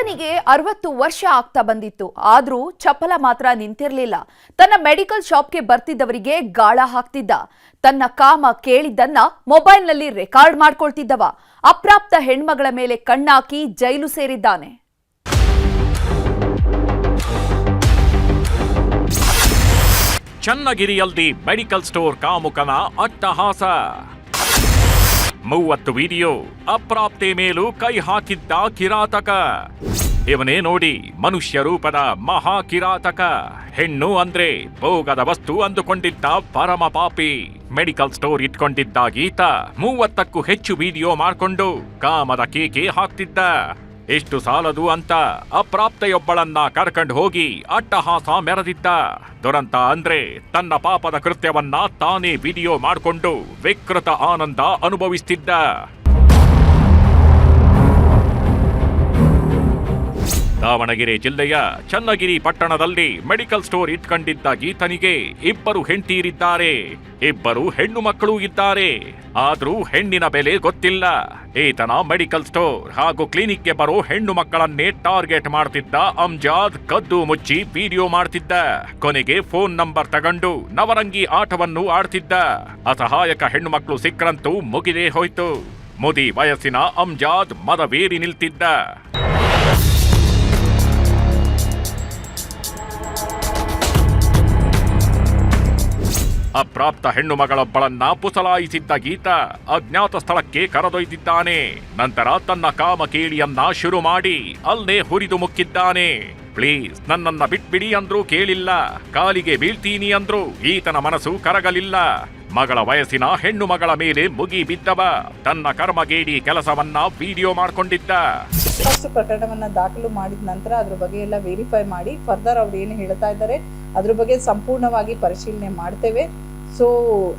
ಈತನಿಗೆ 60 ವರ್ಷ ಆಗ್ತಾ ಬಂದಿತ್ತು. ಆದ್ರೂ ಚಪಲ ಮಾತ್ರ ನಿಂತಿರಲಿಲ್ಲ. ತನ್ನ ಮೆಡಿಕಲ್ ಶಾಪ್ಗೆ ಬರ್ತಿದ್ದವರಿಗೆ ಗಾಳ ಹಾಕ್ತಿದ್ದ. ತನ್ನ ಕಾಮ ಕೇಳಿದ್ದನ್ನ ಮೊಬೈಲ್ನಲ್ಲಿ ರೆಕಾರ್ಡ್ ಮಾಡ್ಕೊಳ್ತಿದ್ದವ. ಅಪ್ರಾಪ್ತ ಹೆಣ್ಮಗಳ ಮೇಲೆ ಕಣ್ಣಾಕಿ ಜೈಲು ಸೇರಿದ್ದಾನೆ. ಚನ್ನಗಿರಿಯಲ್ಲಿ ಮೆಡಿಕಲ್ ಸ್ಟೋರ್ ಕಾಮುಕನ ಅಟ್ಟಹಾಸ. 30 ವಿಡಿಯೋ. ಅಪ್ರಾಪ್ತೆ ಮೇಲೂ ಕೈ ಹಾಕಿದ್ದ ಕಿರಾತಕ. ಇವನೇ ನೋಡಿ ಮನುಷ್ಯ ರೂಪದ ಮಹಾ ಕಿರಾತಕ. ಹೆಣ್ಣು ಅಂದ್ರೆ ಭೋಗದ ವಸ್ತು ಅಂದುಕೊಂಡಿದ್ದ ಪರಮ ಪಾಪಿ. ಮೆಡಿಕಲ್ ಸ್ಟೋರ್ ಇಟ್ಕೊಂಡಿದ್ದ ಈತ 30ಕ್ಕೂ ಹೆಚ್ಚು ವಿಡಿಯೋ ಮಾಡ್ಕೊಂಡು ಕಾಮದ ಕೇಕೆ ಹಾಕ್ತಿದ್ದ. ಎಷ್ಟು ಸಾಲದು ಅಂತ ಅಪ್ರಾಪ್ತೆಯೊಬ್ಬಳನ್ನ ಕರ್ಕೊಂಡು ಹೋಗಿ ಅಟ್ಟಹಾಸ ಮೆರೆದಿದ್ದ. ದುರಂತ ಅಂದ್ರೆ ತನ್ನ ಪಾಪದ ಕೃತ್ಯವನ್ನ ತಾನೇ ವಿಡಿಯೋ ಮಾಡಿಕೊಂಡು ವಿಕೃತ ಆನಂದ ಅನುಭವಿಸ್ತಿದ್ದ. ದಾವಣಗೆರೆ ಜಿಲ್ಲೆಯ ಚನ್ನಗಿರಿ ಪಟ್ಟಣದಲ್ಲಿ ಮೆಡಿಕಲ್ ಸ್ಟೋರ್ ಇಟ್ಕೊಂಡಿದ್ದ ಈತನಿಗೆ 2 ಹೆಂಡತಿಯರಿದ್ದಾರೆ. 2 ಹೆಣ್ಣು ಮಕ್ಕಳು ಇದ್ದಾರೆ. ಆದ್ರೂ ಹೆಣ್ಣಿನ ಬೆಲೆ ಗೊತ್ತಿಲ್ಲ. ಈತನ ಮೆಡಿಕಲ್ ಸ್ಟೋರ್ ಹಾಗೂ ಕ್ಲಿನಿಕ್ಗೆ ಬರೋ ಹೆಣ್ಣು ಮಕ್ಕಳನ್ನೇ ಟಾರ್ಗೆಟ್ ಮಾಡ್ತಿದ್ದ ಅಮ್ಜಾದ್ ಕದ್ದು ಮುಚ್ಚಿ ವಿಡಿಯೋ ಮಾಡ್ತಿದ್ದ. ಕೊನೆಗೆ ಫೋನ್ ನಂಬರ್ ತಗೊಂಡು ನವರಂಗಿ ಆಟವನ್ನು ಆಡ್ತಿದ್ದ. ಅಸಹಾಯಕ ಹೆಣ್ಣು ಮಕ್ಕಳು ಸಿಕ್ಕರಂತೂ ಮುಗಿದೇ ಹೋಯ್ತು. ಮುದಿ ವಯಸ್ಸಿನ ಅಮ್ಜಾದ್ ಮದವೇರಿ ನಿಲ್ತಿದ್ದ. ಅಪ್ರಾಪ್ತ ಹೆಣ್ಣು ಮಗಳೊಬ್ಬಳನ್ನ ಪುಸಲಾಯಿಸಿದ್ದ ಈತ ಅಜ್ಞಾತ ಸ್ಥಳಕ್ಕೆ ಕರೆದೊಯ್ದಿದ್ದಾನೆ. ನಂತರ ತನ್ನ ಕಾಮಕೇಳಿಯನ್ನ ಶುರು ಮಾಡಿ ಅಲ್ಲೇ ಹುರಿದು ಮುಕ್ಕಿದ್ದಾನೆ. ಪ್ಲೀಸ್ ನನ್ನನ್ನ ಬಿಟ್ಬಿಡಿ ಅಂದ್ರೂ ಕೇಳಿಲ್ಲ. ಕಾಲಿಗೆ ಬೀಳ್ತೀನಿ ಅಂದ್ರೂ ಈತನ ಮನಸ್ಸು ಕರಗಲಿಲ್ಲ. ಮಗಳ ವಯಸ್ಸಿನ ಹೆಣ್ಣು ಮಗಳ ಮೇಲೆ ಮುಗಿ ಬಿದ್ದವ ತನ್ನ ಕರ್ಮಗೇಡಿ ಕೆಲಸವನ್ನ ವಿಡಿಯೋ ಮಾಡ್ಕೊಂಡಿದ್ದ. ಫಸ್ಟ್ ಪ್ರಕರಣವನ್ನ ದಾಖಲು ಮಾಡಿದ ನಂತರ ಅದ್ರ ಬಗ್ಗೆ ಎಲ್ಲ ವೆರಿಫೈ ಮಾಡಿ ಫರ್ದರ್ ಅವ್ರು ಏನು ಹೇಳ್ತಾ ಇದ್ದಾರೆ ಅದ್ರ ಬಗ್ಗೆ ಸಂಪೂರ್ಣವಾಗಿ ಪರಿಶೀಲನೆ ಮಾಡ್ತೇವೆ. ಸೊ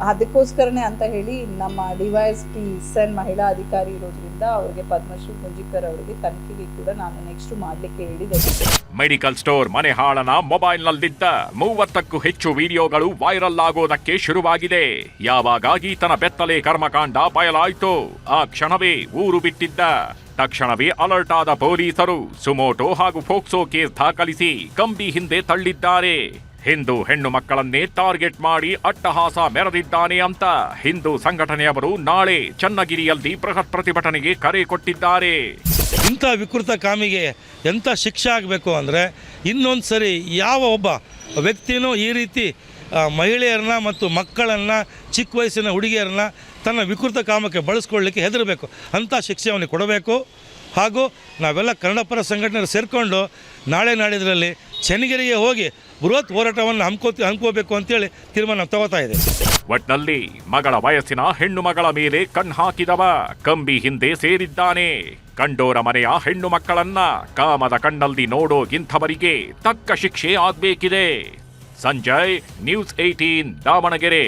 ಅದಕ್ಕೋಸ್ಕರನೇ ಅಂತ ಹೇಳಿ ನಮ್ಮ ಡಿವೈಎಸ್ಪಿ SN ಮಹಿಳಾ ಅಧಿಕಾರಿ ಇರೋದ್ರಿಂದ ಅವರಿಗೆ ಪದ್ಮಶ್ರೀ ಗುಂಜಿಕರ್ ಅವರಿಗೆ ತನಿಖೆಗೆ ಕೂಡ ನಾನು ನೆಕ್ಸ್ಟ್ ಮಾಡ್ಲಿಕ್ಕೆ ಹೇಳಿದ್ದೇನೆ. ಮೆಡಿಕಲ್ ಸ್ಟೋರ್ ಮನೆ ಹಾಳನ ಮೊಬೈಲ್ನಲ್ಲಿದ್ದ 30ಕ್ಕೂ ಹೆಚ್ಚು ವಿಡಿಯೋಗಳು ವೈರಲ್ ಆಗೋದಕ್ಕೆ ಶುರುವಾಗಿದೆ. ಯಾವಾಗ ಈತನ ಬೆತ್ತಲೆ ಕರ್ಮಕಾಂಡ ಬಯಲಾಯ್ತು ಆ ಕ್ಷಣವೇ ಊರು ಬಿಟ್ಟಿದ್ದ. ತಕ್ಷಣವೇ ಅಲರ್ಟ್ ಆದ ಪೊಲೀಸರು ಸುಮೋಟೋ ಹಾಗೂ ಫೋಕ್ಸೋ ಕೇಸ್ ದಾಖಲಿಸಿ ಕಂಬಿ ಹಿಂದೆ ತಳ್ಳಿದ್ದಾರೆ. ಹಿಂದೂ ಹೆಣ್ಣು ಮಕ್ಕಳನ್ನೇ ಟಾರ್ಗೆಟ್ ಮಾಡಿ ಅಟ್ಟಹಾಸ ಮೆರೆದಿದ್ದಾನೆ ಅಂತ ಹಿಂದೂ ಸಂಘಟನೆಯವರು ನಾಳೆ ಚನ್ನಗಿರಿಯಲ್ಲಿ ಬೃಹತ್ ಪ್ರತಿಭಟನೆಗೆ ಕರೆ ಕೊಟ್ಟಿದ್ದಾರೆ. ಇಂಥ ವಿಕೃತ ಕಾಮಿಗೆ ಎಂಥ ಶಿಕ್ಷೆ ಆಗಬೇಕು ಅಂದರೆ ಇನ್ನೊಂದು ಸರಿ ಯಾವ ಒಬ್ಬ ವ್ಯಕ್ತಿನೂ ಈ ರೀತಿ ಮಹಿಳೆಯರನ್ನ ಮತ್ತು ಮಕ್ಕಳನ್ನು ಚಿಕ್ಕ ವಯಸ್ಸಿನ ಹುಡುಗಿಯರನ್ನ ತನ್ನ ವಿಕೃತ ಕಾಮಕ್ಕೆ ಬಳಸ್ಕೊಳ್ಳಿಕ್ಕೆ ಹೆದರಬೇಕು. ಅಂಥ ಶಿಕ್ಷೆ ಅವನಿಗೆ ಕೊಡಬೇಕು. ಹಾಗೂ ನಾವೆಲ್ಲ ಕನ್ನಡಪರ ಸಂಘಟನೆಗಳು ಸೇರಿಕೊಂಡು ನಾಳೆ ನಾಡಿದ್ರಲ್ಲಿ ಚನ್ನಗಿರಿಗೆ ಹೋಗಿ ಬೃಹತ್ ಹೋರಾಟವನ್ನು ಹಮ್ಮಿಕೋಬೇಕು ಅಂತೇಳಿ ತೀರ್ಮಾನ ತಗೋತಾ ಇದೆ. ಒಟ್ನಲ್ಲಿ ಮಗಳ ವಯಸ್ಸಿನ ಹೆಣ್ಣು ಮಗಳ ಮೇಲೆ ಕಣ್ಣು ಹಾಕಿದವ ಕಂಬಿ ಹಿಂದೆ ಸೇರಿದ್ದಾನೆ. ಕಂಡೋರ ಮನೆಯ ಹೆಣ್ಣು ಮಕ್ಕಳನ್ನ ಕಾಮದ ಕಣ್ಣಲ್ಲಿ ನೋಡೋಗಿಂಥವರಿಗೆ ತಕ್ಕ ಶಿಕ್ಷೆ ಆಗ್ಬೇಕಿದೆ. ಸಂಜಯ್, ನ್ಯೂಸ್ 18 ದಾವಣಗೆರೆ.